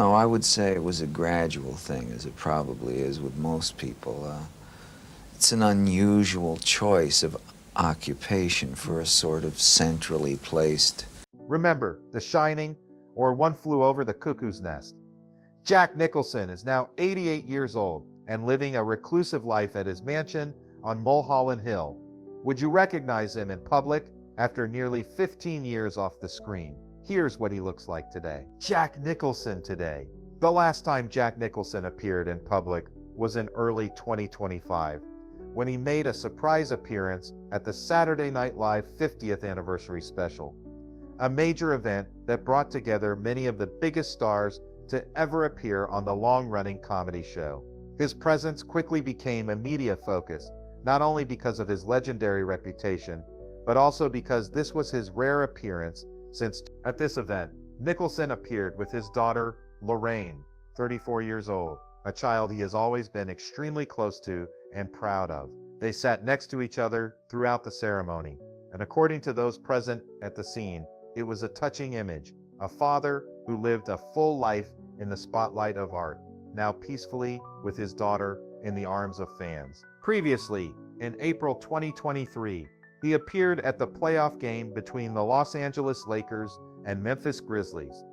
No, I would say it was a gradual thing, as it probably is with most people. It's an unusual choice of occupation for a sort of centrally placed. Remember The Shining or One Flew Over the Cuckoo's Nest. Jack Nicholson is now 88 years old and living a reclusive life at his mansion on Mulholland Hill. Would you recognize him in public after nearly 15 years off the screen? Here's what he looks like today. Jack Nicholson today. The last time Jack Nicholson appeared in public was in early 2025, when he made a surprise appearance at the Saturday Night Live 50th anniversary special, a major event that brought together many of the biggest stars to ever appear on the long-running comedy show. His presence quickly became a media focus, not only because of his legendary reputation, but also because this was his rare appearance since at this event, Nicholson appeared with his daughter, Lorraine, 34 years old, a child he has always been extremely close to and proud of. They sat next to each other throughout the ceremony, and according to those present at the scene, it was a touching image, a father who lived a full life in the spotlight of art, now peacefully with his daughter in the arms of fans. Previously, in April 2023, he appeared at the playoff game between the Los Angeles Lakers and Memphis Grizzlies,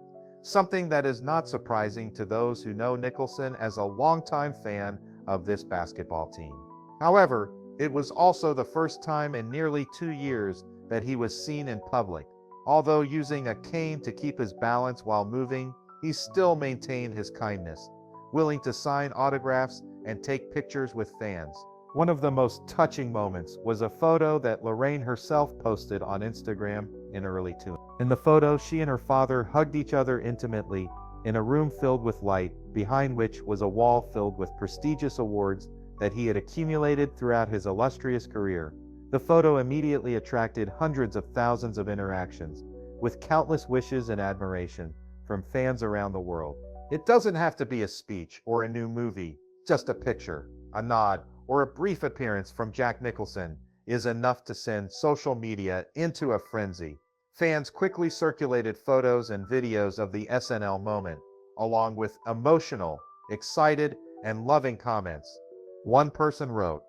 something that is not surprising to those who know Nicholson as a longtime fan of this basketball team. However, it was also the first time in nearly 2 years that he was seen in public. Although using a cane to keep his balance while moving, he still maintained his kindness, willing to sign autographs and take pictures with fans. One of the most touching moments was a photo that Lorraine herself posted on Instagram in early 2020. In the photo, she and her father hugged each other intimately in a room filled with light, behind which was a wall filled with prestigious awards that he had accumulated throughout his illustrious career. The photo immediately attracted hundreds of thousands of interactions, with countless wishes and admiration from fans around the world. It doesn't have to be a speech or a new movie. Just a picture, a nod, or a brief appearance from Jack Nicholson is enough to send social media into a frenzy. Fans quickly circulated photos and videos of the SNL moment, along with emotional, excited, and loving comments. One person wrote,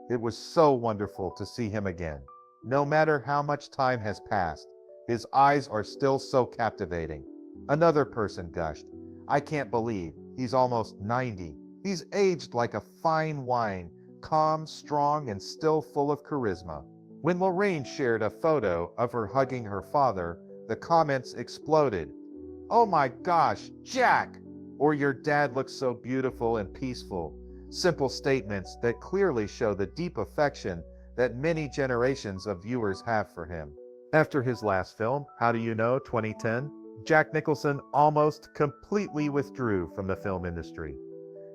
"It was so wonderful to see him again. No matter how much time has passed, his eyes are still so captivating." Another person gushed, "I can't believe he's almost 90. He's aged like a fine wine, calm, strong, and still full of charisma." When Lorraine shared a photo of her hugging her father, the comments exploded. "Oh my gosh, Jack!" Or "Your dad looks so beautiful and peaceful." Simple statements that clearly show the deep affection that many generations of viewers have for him. After his last film, How Do You Know, 2010, Jack Nicholson almost completely withdrew from the film industry.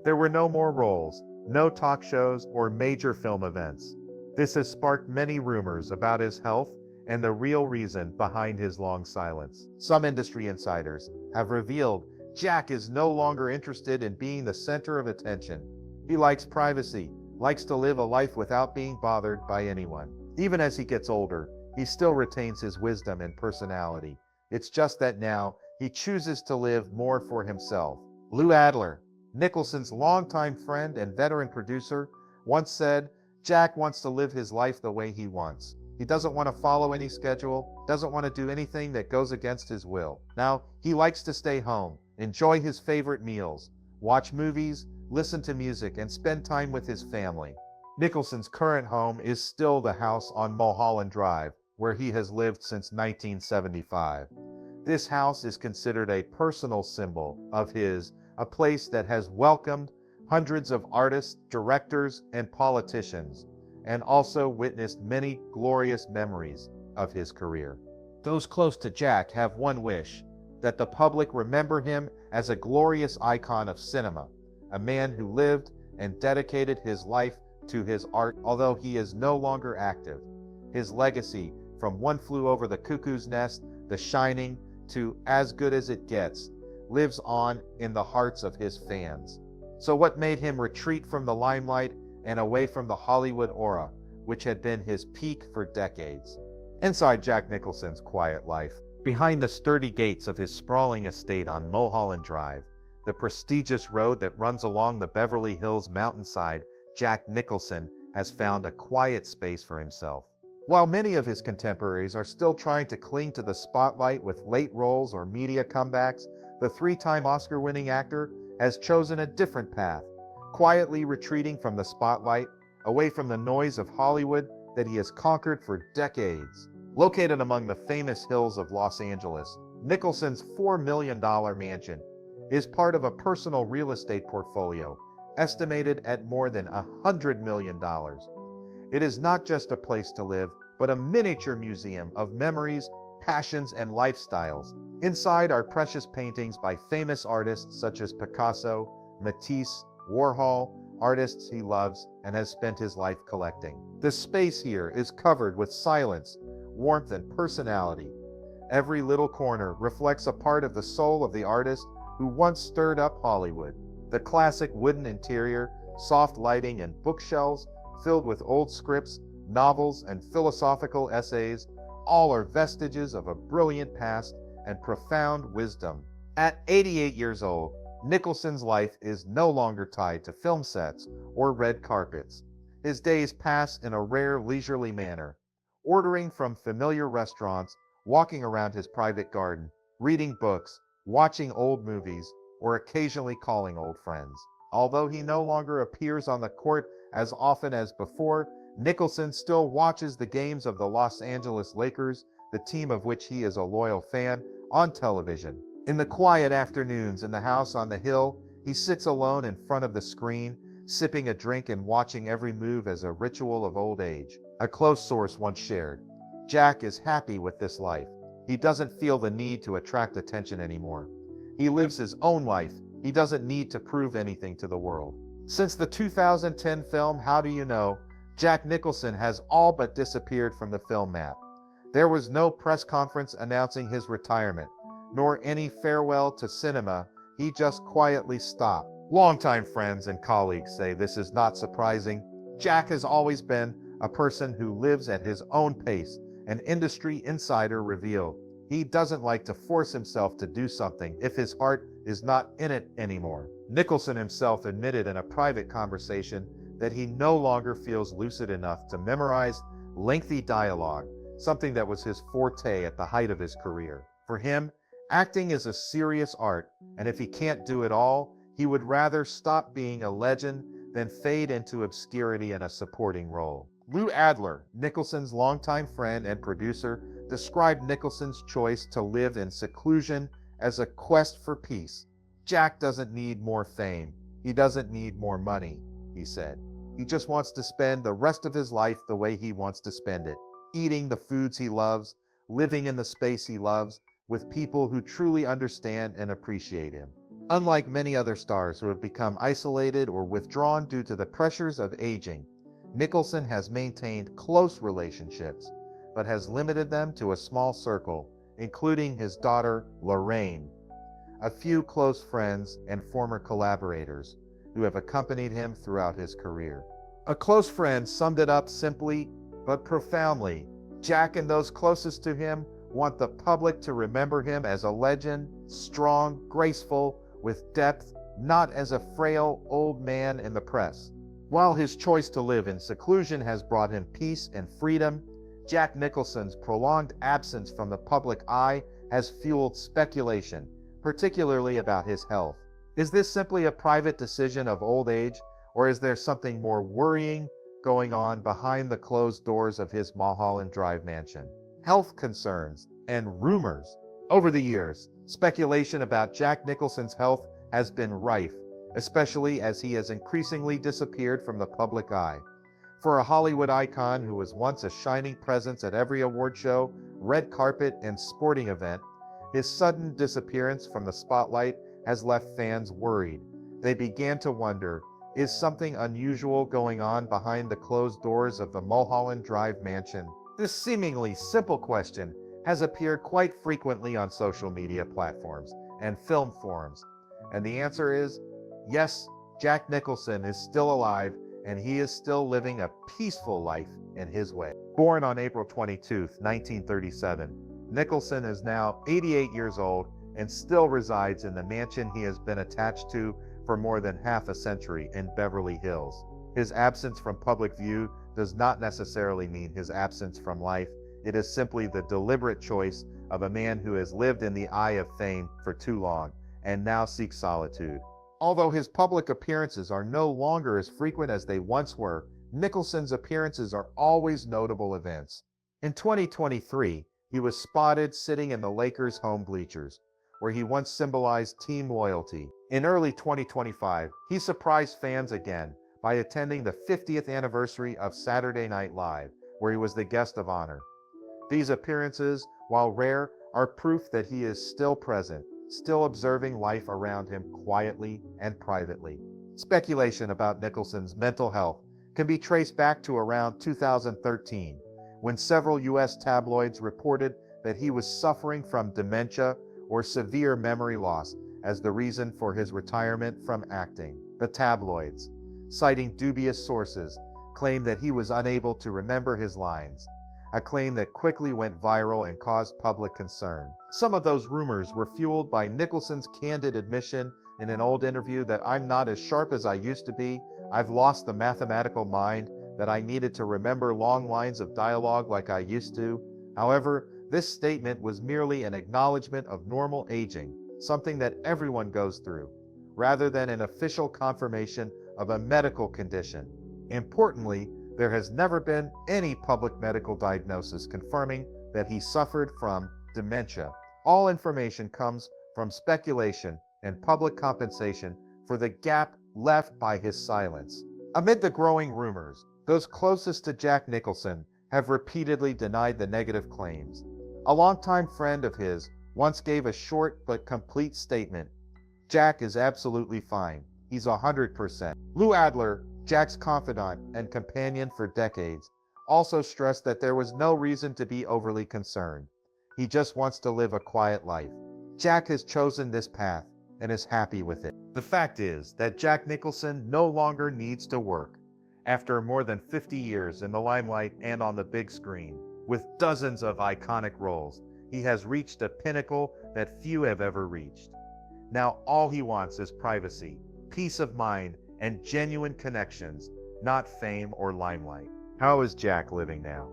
There were no more roles, no talk shows, or major film events. This has sparked many rumors about his health and the real reason behind his long silence. Some industry insiders have revealed Jack is no longer interested in being the center of attention. He likes privacy, likes to live a life without being bothered by anyone. Even as he gets older, he still retains his wisdom and personality. It's just that now he chooses to live more for himself. Lou Adler, Nicholson's longtime friend and veteran producer, once said, "Jack wants to live his life the way he wants. He doesn't want to follow any schedule, doesn't want to do anything that goes against his will. Now, he likes to stay home, enjoy his favorite meals, watch movies, listen to music, and spend time with his family." Nicholson's current home is still the house on Mulholland Drive, where he has lived since 1975. This house is considered a personal symbol of his, a place that has welcomed hundreds of artists, directors, and politicians, and also witnessed many glorious memories of his career. Those close to Jack have one wish, that the public remember him as a glorious icon of cinema, a man who lived and dedicated his life to his art. Although he is no longer active, his legacy, from One Flew Over the Cuckoo's Nest, The Shining, to As Good as It Gets, lives on in the hearts of his fans. So what made him retreat from the limelight and away from the Hollywood aura, which had been his peak for decades? Inside Jack Nicholson's quiet life, behind the sturdy gates of his sprawling estate on Mulholland Drive, the prestigious road that runs along the Beverly Hills mountainside, Jack Nicholson has found a quiet space for himself. While many of his contemporaries are still trying to cling to the spotlight with late roles or media comebacks, the three-time Oscar-winning actor has chosen a different path, quietly retreating from the spotlight, away from the noise of Hollywood that he has conquered for decades. Located among the famous hills of Los Angeles, Nicholson's $4 million mansion is part of a personal real estate portfolio estimated at more than $100 million. It is not just a place to live, but a miniature museum of memories, passions, and lifestyles. Inside are precious paintings by famous artists such as Picasso, Matisse, Warhol, artists he loves and has spent his life collecting. The space here is covered with silence, warmth, and personality. Every little corner reflects a part of the soul of the artist who once stirred up Hollywood. The classic wooden interior, soft lighting, and bookshelves filled with old scripts, novels, and philosophical essays all are vestiges of a brilliant past and profound wisdom. At 88 years old, Nicholson's life is no longer tied to film sets or red carpets. His days pass in a rare, leisurely manner, ordering from familiar restaurants, walking around his private garden, reading books, watching old movies, or occasionally calling old friends. Although he no longer appears on the court as often as before, Nicholson still watches the games of the Los Angeles Lakers, the team of which he is a loyal fan, on television. In the quiet afternoons in the house on the hill, he sits alone in front of the screen, sipping a drink and watching every move as a ritual of old age. A close source once shared, "Jack is happy with this life. He doesn't feel the need to attract attention anymore. He lives his own life. He doesn't need to prove anything to the world." Since the 2010 film How Do You Know, Jack Nicholson has all but disappeared from the film map. There was no press conference announcing his retirement, nor any farewell to cinema. He just quietly stopped. Longtime friends and colleagues say this is not surprising. Jack has always been a person who lives at his own pace. An industry insider revealed he doesn't like to force himself to do something if his heart is not in it anymore. Nicholson himself admitted in a private conversation that he no longer feels lucid enough to memorize lengthy dialogue, something that was his forte at the height of his career. For him, acting is a serious art, and if he can't do it all, he would rather stop being a legend than fade into obscurity in a supporting role. Lou Adler, Nicholson's longtime friend and producer, described Nicholson's choice to live in seclusion as a quest for peace. "Jack doesn't need more fame. He doesn't need more money," he said. "He just wants to spend the rest of his life the way he wants to spend it, eating the foods he loves, living in the space he loves, with people who truly understand and appreciate him." Unlike many other stars who have become isolated or withdrawn due to the pressures of aging, Nicholson has maintained close relationships, but has limited them to a small circle, including his daughter, Lorraine, a few close friends, and former collaborators who have accompanied him throughout his career. A close friend summed it up simply but profoundly. Jack and those closest to him want the public to remember him as a legend, strong, graceful, with depth, not as a frail old man in the press. While his choice to live in seclusion has brought him peace and freedom, Jack Nicholson's prolonged absence from the public eye has fueled speculation, particularly about his health. Is this simply a private decision of old age, or is there something more worrying going on behind the closed doors of his Mulholland Drive mansion? Health concerns and rumors. Over the years, speculation about Jack Nicholson's health has been rife, especially as he has increasingly disappeared from the public eye. For a Hollywood icon who was once a shining presence at every award show, red carpet, and sporting event, his sudden disappearance from the spotlight has left fans worried. They began to wonder, is something unusual going on behind the closed doors of the Mulholland Drive mansion? This seemingly simple question has appeared quite frequently on social media platforms and film forums, and the answer is yes, Jack Nicholson is still alive and he is still living a peaceful life in his way. Born on April 22, 1937, Nicholson is now 88 years old and still resides in the mansion he has been attached to for more than half a century in Beverly Hills. His absence from public view does not necessarily mean his absence from life. It is simply the deliberate choice of a man who has lived in the eye of fame for too long and now seeks solitude. Although his public appearances are no longer as frequent as they once were, Nicholson's appearances are always notable events. In 2023, he was spotted sitting in the Lakers' home bleachers, where he once symbolized team loyalty. In early 2025, he surprised fans again by attending the 50th anniversary of Saturday Night Live, where he was the guest of honor. These appearances, while rare, are proof that he is still present, still observing life around him quietly and privately. Speculation about Nicholson's mental health can be traced back to around 2013, when several U.S. tabloids reported that he was suffering from dementia or severe memory loss as the reason for his retirement from acting. The tabloids, citing dubious sources, claimed that he was unable to remember his lines, a claim that quickly went viral and caused public concern. Some of those rumors were fueled by Nicholson's candid admission in an old interview that "I'm not as sharp as I used to be. I've lost the mathematical mind that I needed to remember long lines of dialogue like I used to." However, this statement was merely an acknowledgement of normal aging, something that everyone goes through, rather than an official confirmation of a medical condition. Importantly, there has never been any public medical diagnosis confirming that he suffered from dementia. All information comes from speculation and public compensation for the gap left by his silence. Amid the growing rumors, those closest to Jack Nicholson have repeatedly denied the negative claims. A longtime friend of his once gave a short but complete statement: "Jack is absolutely fine. He's 100%. Lou Adler, Jack's confidant and companion for decades, also stressed that there was no reason to be overly concerned. He just wants to live a quiet life. Jack has chosen this path and is happy with it." The fact is that Jack Nicholson no longer needs to work. After more than 50 years in the limelight and on the big screen, with dozens of iconic roles, he has reached a pinnacle that few have ever reached. Now all he wants is privacy, peace of mind, and genuine connections, not fame or limelight. How is Jack living now?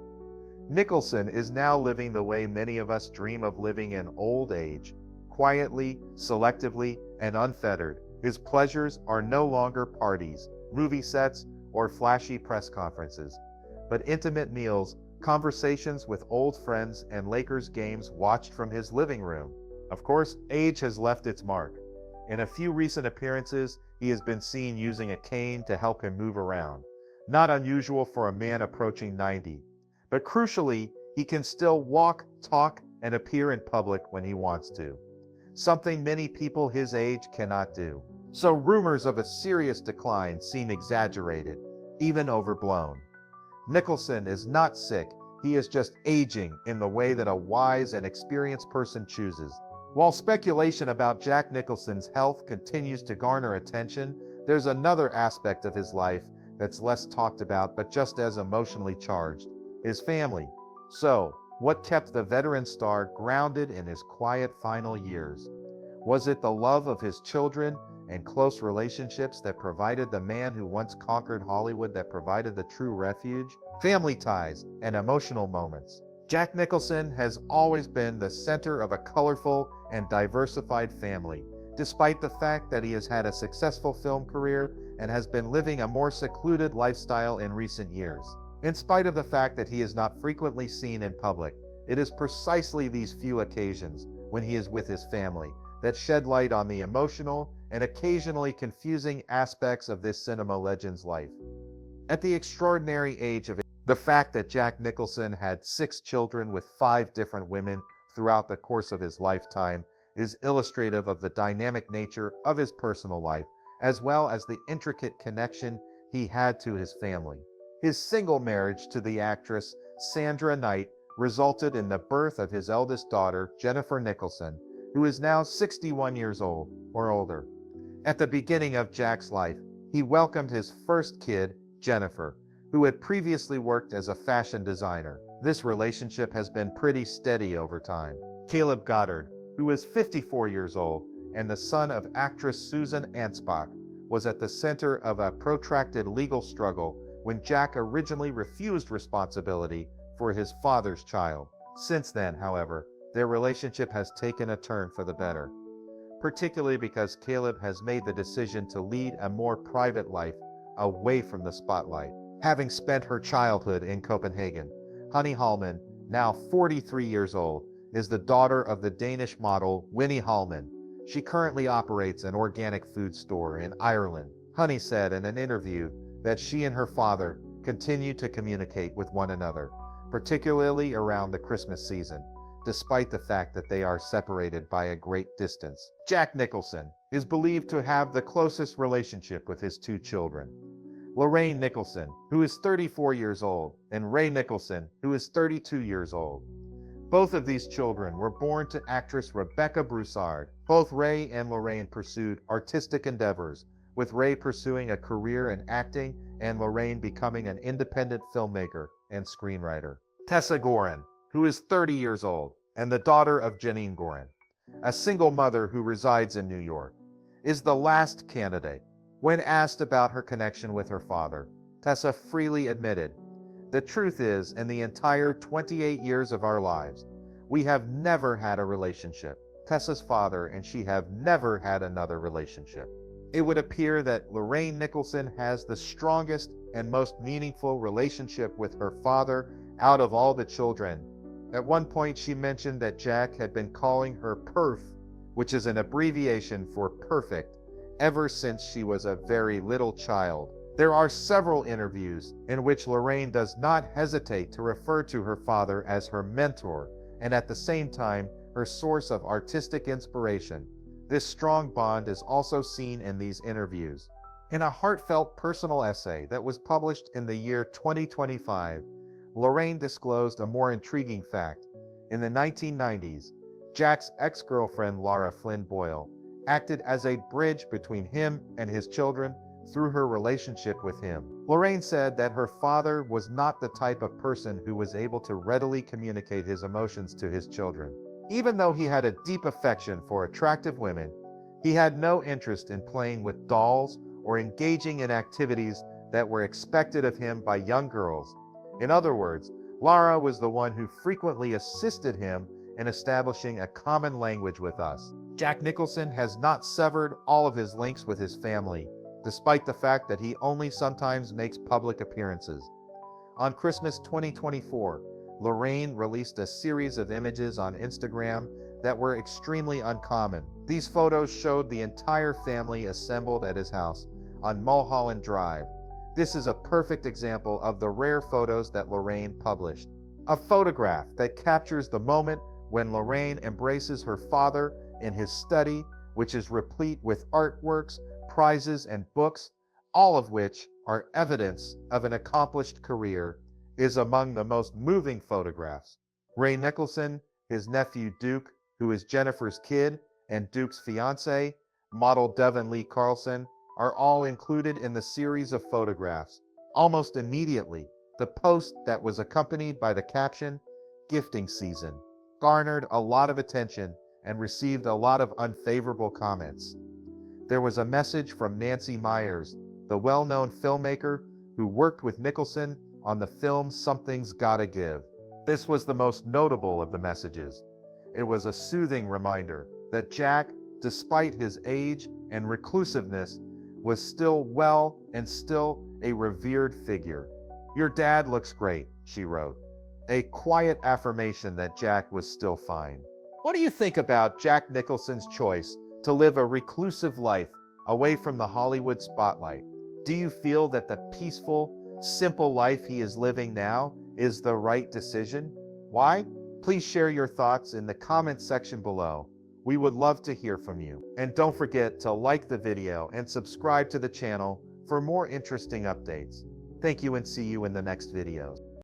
Nicholson is now living the way many of us dream of living in old age, quietly, selectively, and unfettered. His pleasures are no longer parties, movie sets, or flashy press conferences, but intimate meals, conversations with old friends, and Lakers games watched from his living room. Of course, age has left its mark. In a few recent appearances, he has been seen using a cane to help him move around. Not unusual for a man approaching 90. But crucially, he can still walk, talk, and appear in public when he wants to, something many people his age cannot do. So rumors of a serious decline seem exaggerated, even overblown. Nicholson is not sick, he is just aging in the way that a wise and experienced person chooses. While speculation about Jack Nicholson's health continues to garner attention, there's another aspect of his life that's less talked about but just as emotionally charged: his family. So, what kept the veteran star grounded in his quiet final years? Was it the love of his children and close relationships that provided the man who once conquered Hollywood, that provided the true refuge? Family ties and emotional moments. Jack Nicholson has always been the center of a colorful and diversified family, despite the fact that he has had a successful film career and has been living a more secluded lifestyle in recent years. In spite of the fact that he is not frequently seen in public, it is precisely these few occasions, when he is with his family, that shed light on the emotional and occasionally confusing aspects of this cinema legend's life. At the extraordinary age of the fact that Jack Nicholson had 6 children with 5 different women throughout the course of his lifetime is illustrative of the dynamic nature of his personal life, as well as the intricate connection he had to his family. His single marriage to the actress Sandra Knight resulted in the birth of his eldest daughter, Jennifer Nicholson, who is now 61 years old or older. At the beginning of Jack's life, he welcomed his first kid, Jennifer, who had previously worked as a fashion designer. This relationship has been pretty steady over time. Caleb Goddard, who is 54 years old and the son of actress Susan Ansbach, was at the center of a protracted legal struggle when Jack originally refused responsibility for his father's child. Since then, however, their relationship has taken a turn for the better, particularly because Caleb has made the decision to lead a more private life away from the spotlight. Having spent her childhood in Copenhagen, Honey Hallman, now 43 years old, is the daughter of the Danish model Winnie Hallman. She currently operates an organic food store in Ireland. Honey said in an interview that she and her father continue to communicate with one another, particularly around the Christmas season, despite the fact that they are separated by a great distance. Jack Nicholson is believed to have the closest relationship with his two children, Lorraine Nicholson, who is 34 years old, and Ray Nicholson, who is 32 years old. Both of these children were born to actress Rebecca Broussard. Both Ray and Lorraine pursued artistic endeavors, with Ray pursuing a career in acting and Lorraine becoming an independent filmmaker and screenwriter. Tessa Gorin, who is 30 years old and the daughter of Janine Gorin, a single mother who resides in New York, is the last candidate. When asked about her connection with her father, Tessa freely admitted, "The truth is, in the entire 28 years of our lives, we have never had a relationship. Tessa's father and she have never had another relationship." It would appear that Lorraine Nicholson has the strongest and most meaningful relationship with her father out of all the children. At one point, she mentioned that Jack had been calling her Perf, which is an abbreviation for perfect, ever since she was a very little child. There are several interviews in which Lorraine does not hesitate to refer to her father as her mentor and at the same time her source of artistic inspiration. This strong bond is also seen in these interviews. In a heartfelt personal essay that was published in the year 2025, Lorraine disclosed a more intriguing fact. In the 1990s, Jack's ex-girlfriend Laura Flynn Boyle acted as a bridge between him and his children through her relationship with him. Lorraine said that her father was not the type of person who was able to readily communicate his emotions to his children. Even though he had a deep affection for attractive women, he had no interest in playing with dolls or engaging in activities that were expected of him by young girls. In other words, Laura was the one who frequently assisted him in establishing a common language with us. Jack Nicholson has not severed all of his links with his family, despite the fact that he only sometimes makes public appearances. On Christmas 2024, Lorraine released a series of images on Instagram that were extremely uncommon. These photos showed the entire family assembled at his house on Mulholland Drive. This is a perfect example of the rare photos that Lorraine published. A photograph that captures the moment when Lorraine embraces her father in his study, which is replete with artworks, prizes, and books, all of which are evidence of an accomplished career, is among the most moving photographs. Ray Nicholson, his nephew Duke, who is Jennifer's kid, and Duke's fiancée, model Devin Lee Carlson, are all included in the series of photographs. Almost immediately, the post that was accompanied by the caption, "Gifting Season," garnered a lot of attention and received a lot of unfavorable comments. There was a message from Nancy Meyers, the well-known filmmaker who worked with Nicholson on the film Something's Gotta Give. This was the most notable of the messages. It was a soothing reminder that Jack, despite his age and reclusiveness, was still well and still a revered figure. "Your dad looks great," she wrote. A quiet affirmation that Jack was still fine. What do you think about Jack Nicholson's choice to live a reclusive life away from the Hollywood spotlight? Do you feel that the peaceful, simple life he is living now is the right decision? Why? Please share your thoughts in the comments section below. We would love to hear from you. And don't forget to like the video and subscribe to the channel for more interesting updates. Thank you and see you in the next video.